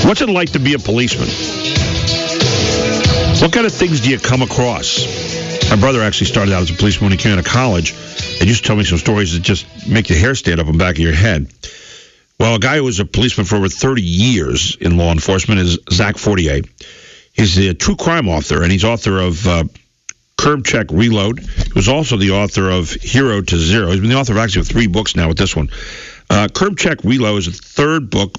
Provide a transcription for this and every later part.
What's it like to be a policeman? What kind of things do you come across? My brother actually started out as a policeman when he came out of college. He used to tell me some stories that just make your hair stand up on the back of your head. Well, a guy who was a policeman for over 30 years in law enforcement is Zach Fortier. He's a true crime author, and he's author of Curbcheck Reload. He was also the author of Hero to Zero. He's been the author of actually 3 books now with this one. Curbcheck Reload is the 3rd book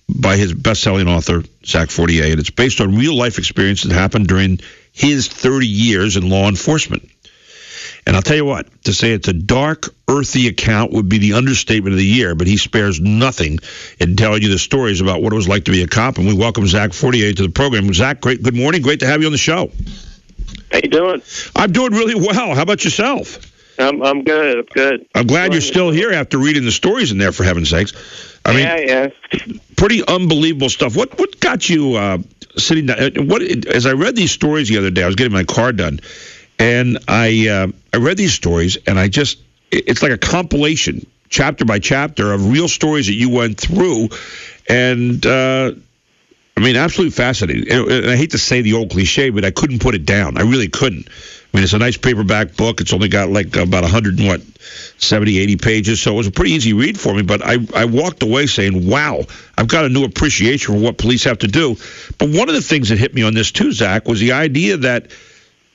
by his best-selling author, Zach Fortier, and it's based on real-life experience that happened during his 30 years in law enforcement. And I'll tell you what, to say it's a dark, earthy account would be the understatement of the year, but he spares nothing in telling you the stories about what it was like to be a cop, and we welcome Zach Fortier to the program. Zach, good morning. Great to have you on the show. How you doing? I'm doing really well. How about yourself? I'm good. I'm good. I'm glad you're still here after reading the stories in there, for heaven's sakes. I mean, pretty unbelievable stuff. What got you sitting down? As I read these stories the other day, I was getting my car done, and I read these stories, and it's like a compilation, chapter by chapter, of real stories that you went through, and I mean, absolutely fascinating. And I hate to say the old cliche, but I couldn't put it down. I really couldn't. I mean, it's a nice paperback book. It's only got like about 70, 80 pages, so it was a pretty easy read for me. But I walked away saying, wow, I've got a new appreciation for what police have to do. But one of the things that hit me on this too, Zach, was the idea that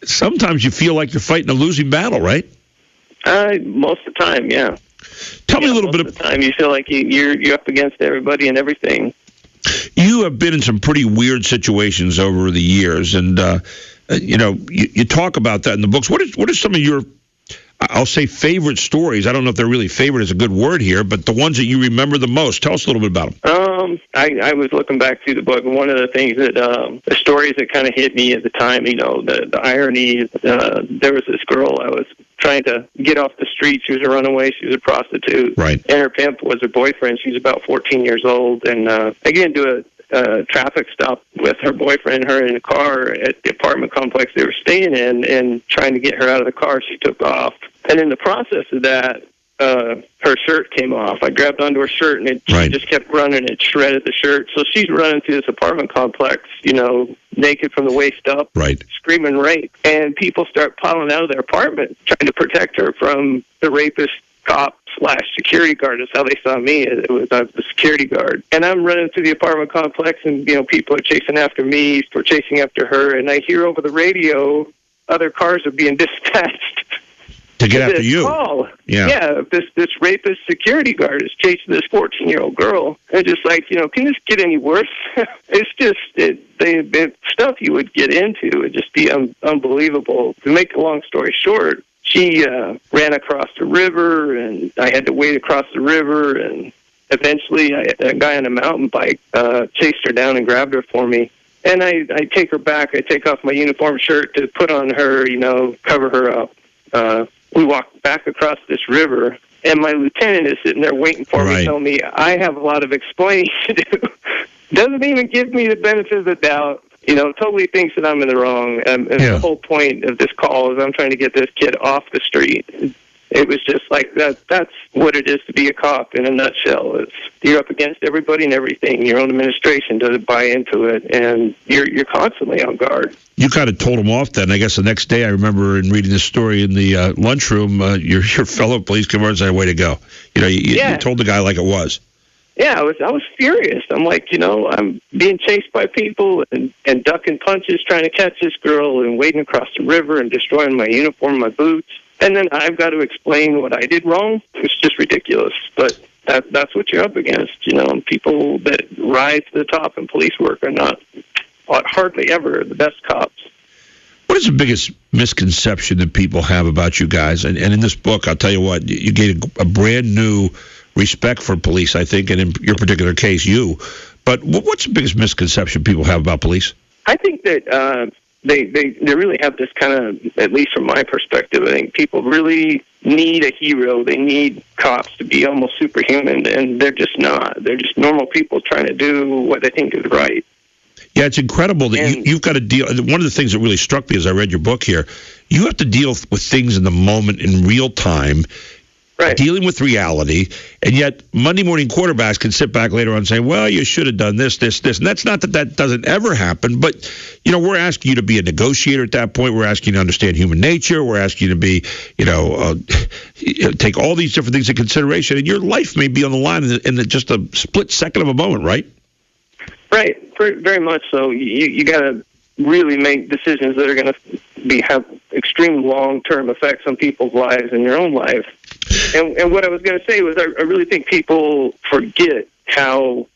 sometimes you feel like you're fighting a losing battle, right? Most of the time, yeah. Tell me a little bit of the time you feel like you're up against everybody and everything. You have been in some pretty weird situations over the years, and you talk about that in the books. What are some of your, I'll say, favorite stories? I don't know if they're really favorite is a good word here, but the ones that you remember the most. Tell us a little bit about them. I was looking back through the book, and one of the things that the stories that kind of hit me at the time, the irony. There was this girl I was trying to get off the street. She was a runaway. She was a prostitute. Right. And her pimp was her boyfriend. She was about 14 years old. And I get into a traffic stop with her boyfriend and her in a car at the apartment complex they were staying in, and trying to get her out of the car, she took off. And in the process of that, her shirt came off. I grabbed onto her shirt, and she just kept running. It shredded the shirt. So she's running through this apartment complex, naked from the waist up, screaming rape. And people start piling out of their apartment, trying to protect her from the rapist cop / security guard is how they saw me. It was the security guard. And I'm running through the apartment complex, and, people are chasing after me. We're chasing after her. And I hear over the radio other cars are being dispatched. To get after you. Oh, yeah. This rapist security guard is chasing this 14-year-old girl. And just like, can this get any worse? It's just the stuff you would get into would just be unbelievable. To make a long story short, she ran across the river, and I had to wait across the river, and eventually a guy on a mountain bike chased her down and grabbed her for me. And I take her back. I take off my uniform shirt to put on her, cover her up. We walk back across this river, and my lieutenant is sitting there waiting for me, telling me I have a lot of explaining to do. Doesn't even give me the benefit of the doubt. Totally thinks that I'm in the wrong. And the whole point of this call is I'm trying to get this kid off the street. It was just like that. That's what it is to be a cop in a nutshell. You're up against everybody and everything. Your own administration doesn't buy into it, and you're constantly on guard. You kind of told him off then. I guess the next day I remember in reading this story in the lunchroom, your fellow police commander said, way to go. You told the guy like it was. Yeah, I was furious. I'm like, I'm being chased by people and ducking punches, trying to catch this girl, and wading across the river and destroying my uniform, my boots. And then I've got to explain what I did wrong. It's just ridiculous. But that's what you're up against, people that rise to the top in police work are not hardly ever the best cops. What is the biggest misconception that people have about you guys? And in this book, I'll tell you what, you gave a brand new respect for police, I think, and in your particular case, you. But what's the biggest misconception people have about police? I think that they really have this kind of, at least from my perspective, I think people really need a hero. They need cops to be almost superhuman, and they're just not. They're just normal people trying to do what they think is right. Yeah, it's incredible that you've got to deal. One of the things that really struck me as I read your book here, you have to deal with things in the moment in real time. dealing with reality, and yet Monday morning quarterbacks can sit back later on and say, well, you should have done this. And that's not that doesn't ever happen, but, we're asking you to be a negotiator at that point. We're asking you to understand human nature. We're asking you to be, take all these different things into consideration, and your life may be on the line in just a split second of a moment, right? Right, very much so. You got to really make decisions that are going to have extreme long-term effects on people's lives and your own life. And what I was going to say was I really think people forget how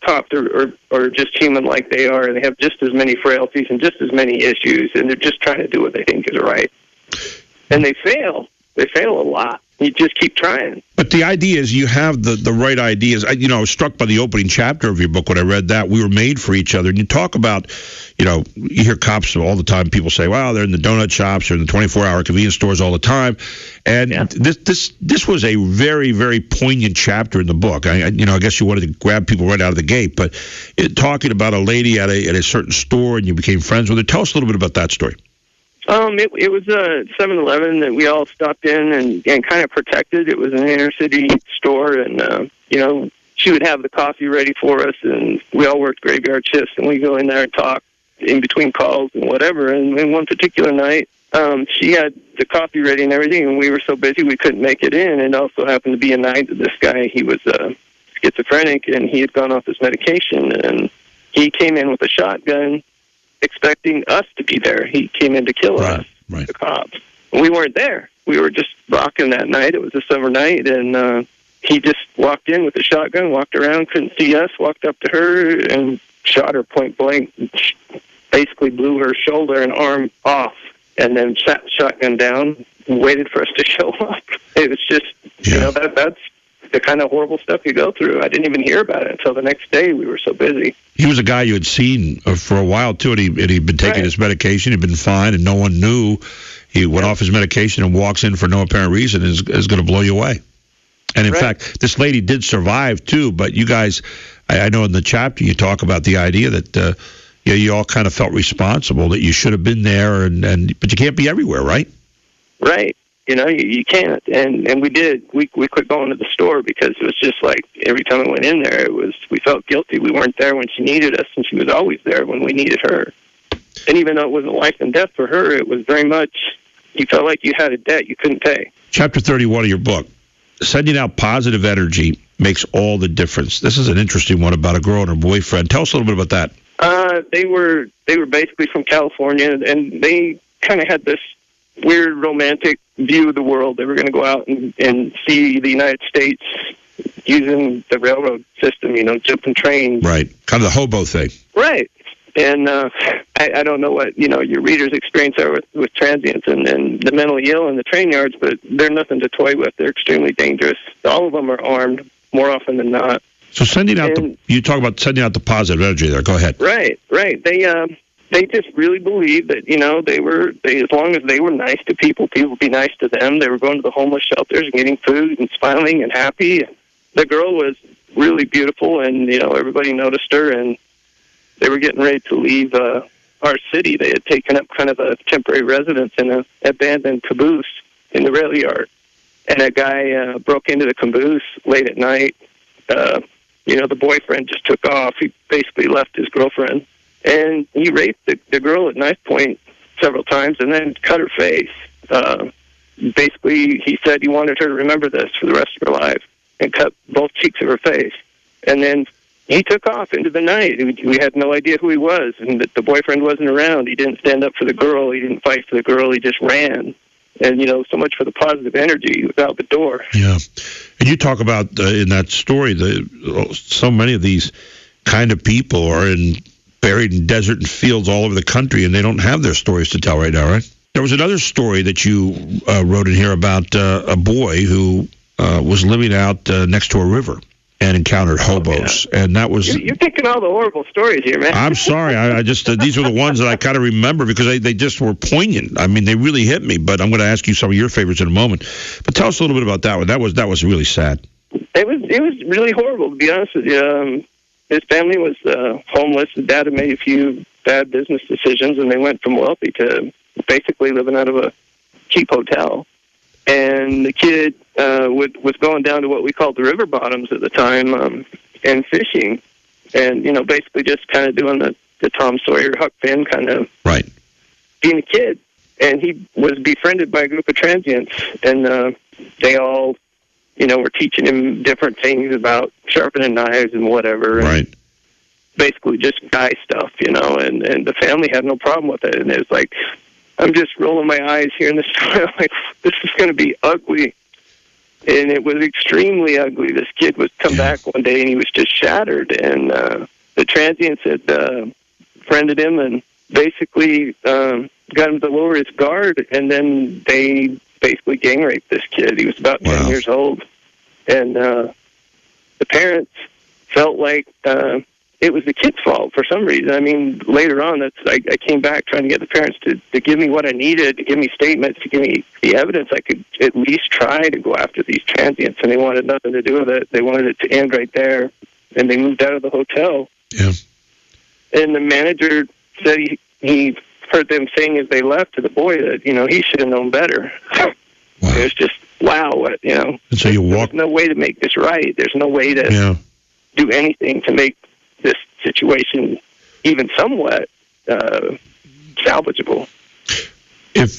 tough or just human-like they are, and they have just as many frailties and just as many issues, and they're just trying to do what they think is right. And they fail. They fail a lot. You just keep trying. But the idea is you have the right ideas. I was struck by the opening chapter of your book when I read that. We were made for each other. And you talk about, you hear cops all the time. People say, well, they're in the donut shops or in the 24-hour convenience stores all the time. And this was a very, very poignant chapter in the book. I guess you wanted to grab people right out of the gate. But talking about a lady at a certain store and you became friends with her. Tell us a little bit about that story. It was a 7-Eleven that we all stopped in and kind of protected. It was an inner city store, and she would have the coffee ready for us, and we all worked graveyard shifts, and we go in there and talk in between calls and whatever. And one particular night, she had the coffee ready and everything, and we were so busy we couldn't make it in. And it also happened to be a night that this guy, he was schizophrenic, and he had gone off his medication, and he came in with a shotgun, expecting us to be there. He came in to kill us, the cops. We weren't there. We were just rocking that night. It was a summer night, and he just walked in with a shotgun, walked around, couldn't see us, walked up to her and shot her point blank, basically blew her shoulder and arm off, and then sat the shotgun down and waited for us to show up. It was just, that's the kind of horrible stuff you go through. I didn't even hear about it until the next day. We were so busy. He was a guy you had seen for a while, too, and he'd been taking his medication. He'd been fine, and no one knew. He went off his medication and walks in for no apparent reason is going to blow you away. And, in fact, this lady did survive, too, but you guys, I know in the chapter you talk about the idea that you all kind of felt responsible, that you should have been there, but you can't be everywhere, right? Right. You can't, and we did. We quit going to the store because it was just like every time I went in there, we felt guilty. We weren't there when she needed us, and she was always there when we needed her. And even though it wasn't life and death for her, it was very much, you felt like you had a debt you couldn't pay. Chapter 31 of your book, sending out positive energy makes all the difference. This is an interesting one about a girl and her boyfriend. Tell us a little bit about that. They were basically from California, and they kind of had this weird romantic view of the world. They were going to go out and see the United States using the railroad system, jumping trains. Right. Kind of the hobo thing. Right. And I don't know what, your readers' experience are with transients and the mentally ill in the train yards, but they're nothing to toy with. They're extremely dangerous. All of them are armed more often than not. So you talk about sending out the positive energy there. Go ahead. Right. They just really believed that, as long as they were nice to people would be nice to them. They were going to the homeless shelters and getting food and smiling and happy. The girl was really beautiful, and, everybody noticed her, and they were getting ready to leave our city. They had taken up kind of a temporary residence in an abandoned caboose in the rail yard. And a guy broke into the caboose late at night. The boyfriend just took off. He basically left his girlfriend. And he raped the girl at knife point several times and then cut her face. Basically, he said he wanted her to remember this for the rest of her life and cut both cheeks of her face. And then he took off into the night. We had no idea who he was, and the boyfriend wasn't around. He didn't stand up for the girl. He didn't fight for the girl. He just ran. And, so much for the positive energy. He was out the door. Yeah. And you talk about, in that story, so many of these kind of people are buried in desert and fields all over the country, and they don't have their stories to tell right now, right? There was another story that you wrote in here about a boy who was living out next to a river and encountered hobos, and that was... You're picking all the horrible stories here, man. I'm sorry. I just these are the ones that I kind of remember because they just were poignant. I mean, they really hit me, but I'm going to ask you some of your favorites in a moment. But tell us a little bit about that one. That was really sad. It was really horrible, to be honest with you. His family was homeless. His dad had made a few bad business decisions, and they went from wealthy to basically living out of a cheap hotel. And the kid was going down to what we called the river bottoms at the time, and fishing, and basically just kind of doing the Tom Sawyer, Huck Finn kind of right, being a kid. And he was befriended by a group of transients, and they all, were teaching him different things about sharpening knives and whatever. And right. basically just guy stuff, and the family had no problem with it. And it was like, I'm just rolling my eyes hearing this story. I'm like, this is going to be ugly. And it was extremely ugly. This kid would come back one day, and he was just shattered. And the transients had friended him and basically got him to lower his guard, and then they basically gang raped this kid. He was about 10 years old. And the parents felt like it was the kid's fault for some reason. I mean, later on, I came back trying to get the parents to give me what I needed, to give me statements, to give me the evidence I could at least try to go after these transients, and they wanted nothing to do with it. They wanted it to end right there, and they moved out of the hotel. Yeah. And the manager said he heard them saying as they left to the boy that, he should have known better. Wow. It was just, wow, And so you walk. There's no way to make this right. There's no way to do anything to make this situation even somewhat salvageable.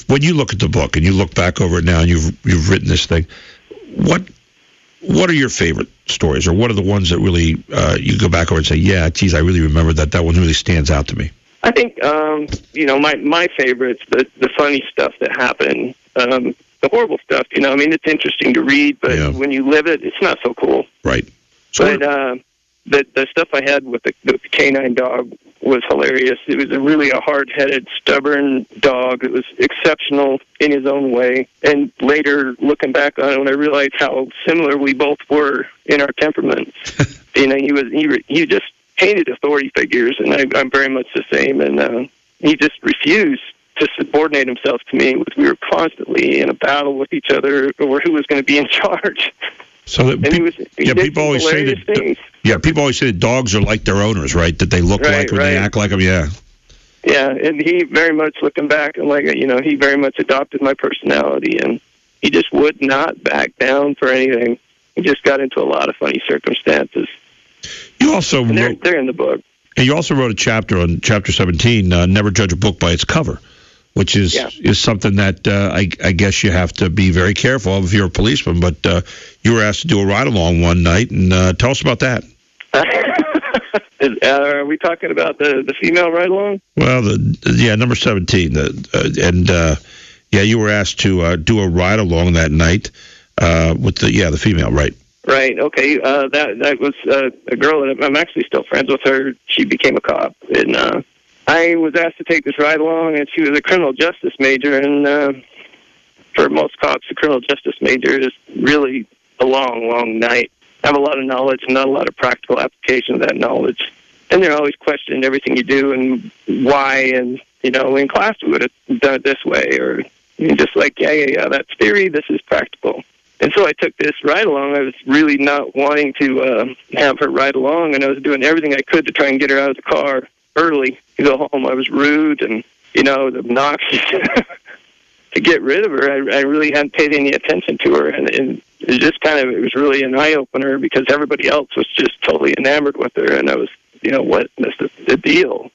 When you look at the book and you look back over it now and you've written this thing, what are your favorite stories, or what are the ones that really you go back over and say, yeah, geez, I really remember that one really stands out to me? I think my favorites, the funny stuff that happened, the horrible stuff. It's interesting to read, but when you live it, it's not so cool. Right. So but the stuff I had with the canine dog was hilarious. It was really a hard-headed, stubborn dog. It was exceptional in his own way. And later, looking back on it, when I realized how similar we both were in our temperaments, he just hated authority figures, and I'm very much the same. And he just refused to subordinate himself to me. We were constantly in a battle with each other over who was going to be in charge. So people always say that. People always say that dogs are like their owners, right? That they look like them, they act like them. Yeah. Yeah, and he very much, looking back, and he very much adopted my personality, and he just would not back down for anything. He just got into a lot of funny circumstances. You also they're in the book. And you also wrote a chapter on chapter 17, never judge a book by its cover, which is something that I guess you have to be very careful of if you're a policeman. But you were asked to do a ride-along one night, and tell us about that. Are we talking about the female ride-along? Well, number 17. You were asked to do a ride-along that night with the female, right? Right. Okay. That was a girl that I'm actually still friends with her. She became a cop, and I was asked to take this ride along, and she was a criminal justice major. And for most cops, a criminal justice major is really a long, long night. Have a lot of knowledge and not a lot of practical application of that knowledge. And they're always questioning everything you do and why. And in class we would have done it this way, or just like that's theory. This is practical. And so I took this ride along. I was really not wanting to have her ride along, and I was doing everything I could to try and get her out of the car early to go home. I was rude and, obnoxious to get rid of her. I really hadn't paid any attention to her, and it just it was really an eye-opener because everybody else was just totally enamored with her, and I was, what is the deal?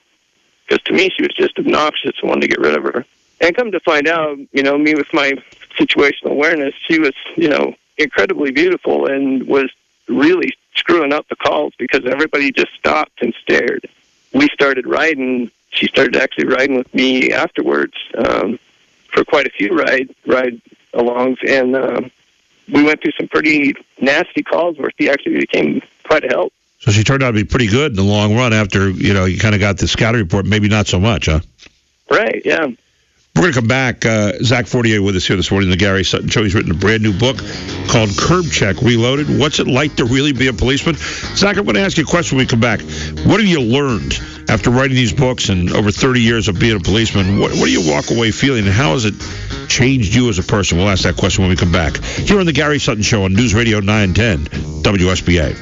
Because to me, she was just obnoxious and wanted to get rid of her. And come to find out, me with my situational awareness, she was, incredibly beautiful and was really screwing up the calls because everybody just stopped and stared. We started riding. She started actually riding with me afterwards for quite a few ride-alongs, and we went through some pretty nasty calls where she actually became quite a help. So she turned out to be pretty good in the long run after, you kind of got the scouting report, maybe not so much, huh? Right, yeah. We're going to come back. Zach Fortier with us here this morning, the Gary Sutton Show. He's written a brand new book called Curbcheck Reloaded. What's it like to really be a policeman? Zach, I'm going to ask you a question when we come back. What have you learned after writing these books and over 30 years of being a policeman? What do you walk away feeling, and how has it changed you as a person? We'll ask that question when we come back. Here on the Gary Sutton Show on News Radio 910 WSBA.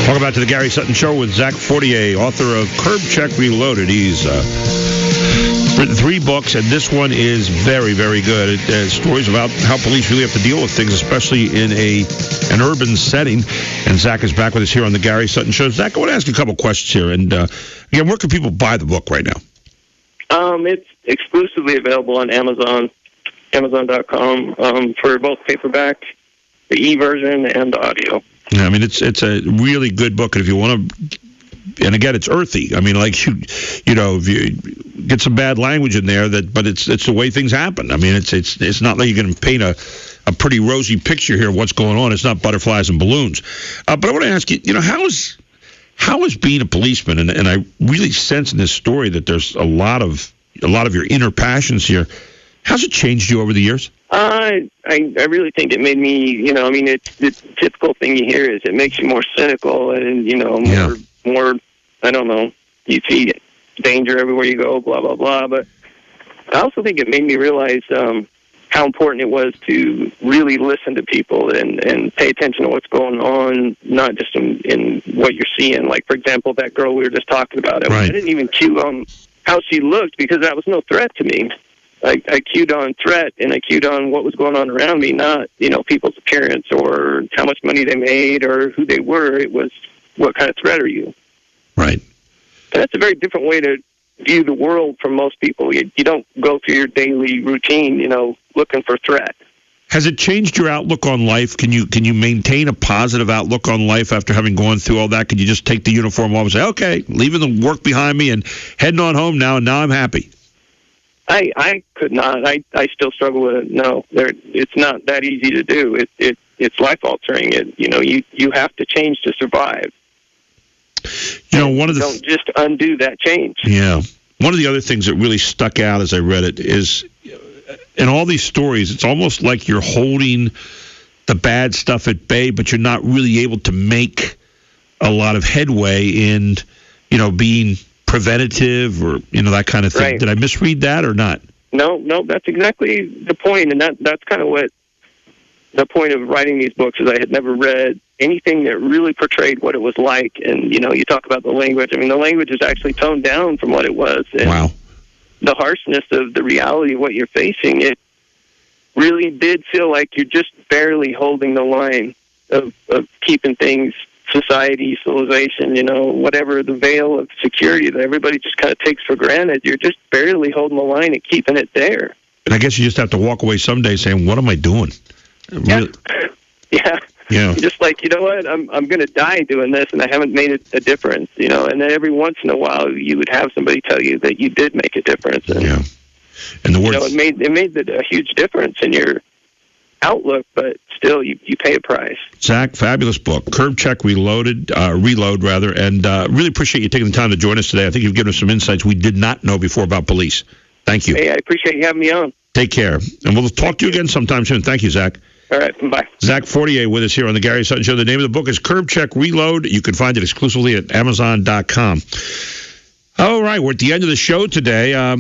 Welcome back to the Gary Sutton Show with Zach Fortier, author of Curbcheck Reloaded. He's Written 3 books, and this one is very, very good. Stories about how police really have to deal with things, especially in an urban setting. And Zach is back with us here on the Gary Sutton Show. Zach, I want to ask you a couple questions here. And again, where can people buy the book right now? It's exclusively available on Amazon, Amazon.com, for both paperback, the e-version, and the audio. Yeah, I mean, it's a really good book, and if you want to, and again, it's earthy. I mean, like you know, if you get some bad language in there, but it's the way things happen. I mean, it's not like you're going to paint a pretty rosy picture here of what's going on. It's not butterflies and balloons. But I want to ask you, you know, how is being a policeman, and I really sense in this story that there's a lot of your inner passions here. How's it changed you over the years? I really think it made me, you know, I mean, it's the typical thing you hear is it makes you more cynical and, you know, more, I don't know, you see danger everywhere you go, blah, blah, blah. But I also think it made me realize how important it was to really listen to people and pay attention to what's going on, not just in what you're seeing. Like, for example, that girl we were just talking about. Right. I didn't even cue on how she looked because that was no threat to me. I cued on threat, and I cued on what was going on around me, not, you know, people's appearance or how much money they made or who they were. It was, what kind of threat are you? Right. And that's a very different way to view the world from most people. You don't go through your daily routine, you know, looking for threat. Has it changed your outlook on life? Can you maintain a positive outlook on life after having gone through all that? Could you just take the uniform off and say, okay, leaving the work behind me and heading on home now, and now I'm happy? I could not. I still struggle with it. No, it's not that easy to do. It's life altering. You know, you have to change to survive. You know, one of the don't just undo that change. Yeah, one of the other things that really stuck out as I read it is, in all these stories, it's almost like you're holding the bad stuff at bay, but you're not really able to make a lot of headway in, you know, being preventative or, you know, that kind of thing. Right. Did I misread that or not? No, that's exactly the point, and that's kind of what the point of writing these books is. I had never read anything that really portrayed what it was like, and, you know, you talk about the language. I mean, the language is actually toned down from what it was. And wow. The harshness of the reality of what you're facing, it really did feel like you're just barely holding the line of keeping things, society, civilization, you know, whatever, the veil of security that everybody just kind of takes for granted. You're just barely holding the line and keeping it there. And I guess you just have to walk away someday saying, what am I doing? Yeah. Yeah. You're just like, you know what, I'm going to die doing this, and I haven't made a difference, you know. And then every once in a while, you would have somebody tell you that you did make a difference. And, yeah. And the words, you know, it made a huge difference in your outlook, but still, you pay a price. Zach, fabulous book, Curbcheck Reload, and really appreciate you taking the time to join us today. I think you've given us some insights we did not know before about police. Thank you. Hey, I appreciate you having me on. Take care, and we'll talk to you again sometime soon. Thank you, Zach. All right, bye. Zach Fortier with us here on the Gary Sutton Show. The name of the book is Curbcheck Reload. You can find it exclusively at Amazon.com. All right, we're at the end of the show today. A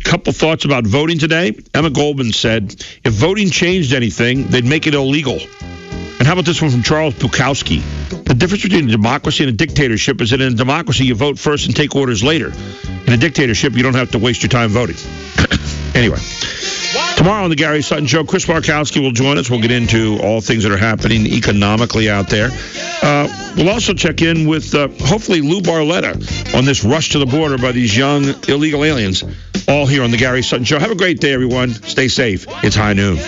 couple thoughts about voting today. Emma Goldman said, if voting changed anything, they'd make it illegal. And how about this one from Charles Bukowski? The difference between a democracy and a dictatorship is that in a democracy, you vote first and take orders later. In a dictatorship, you don't have to waste your time voting. Anyway, tomorrow on the Gary Sutton Show, Chris Markowski will join us. We'll get into all things that are happening economically out there. We'll also check in with, hopefully, Lou Barletta on this rush to the border by these young illegal aliens, all here on the Gary Sutton Show. Have a great day, everyone. Stay safe. It's high noon.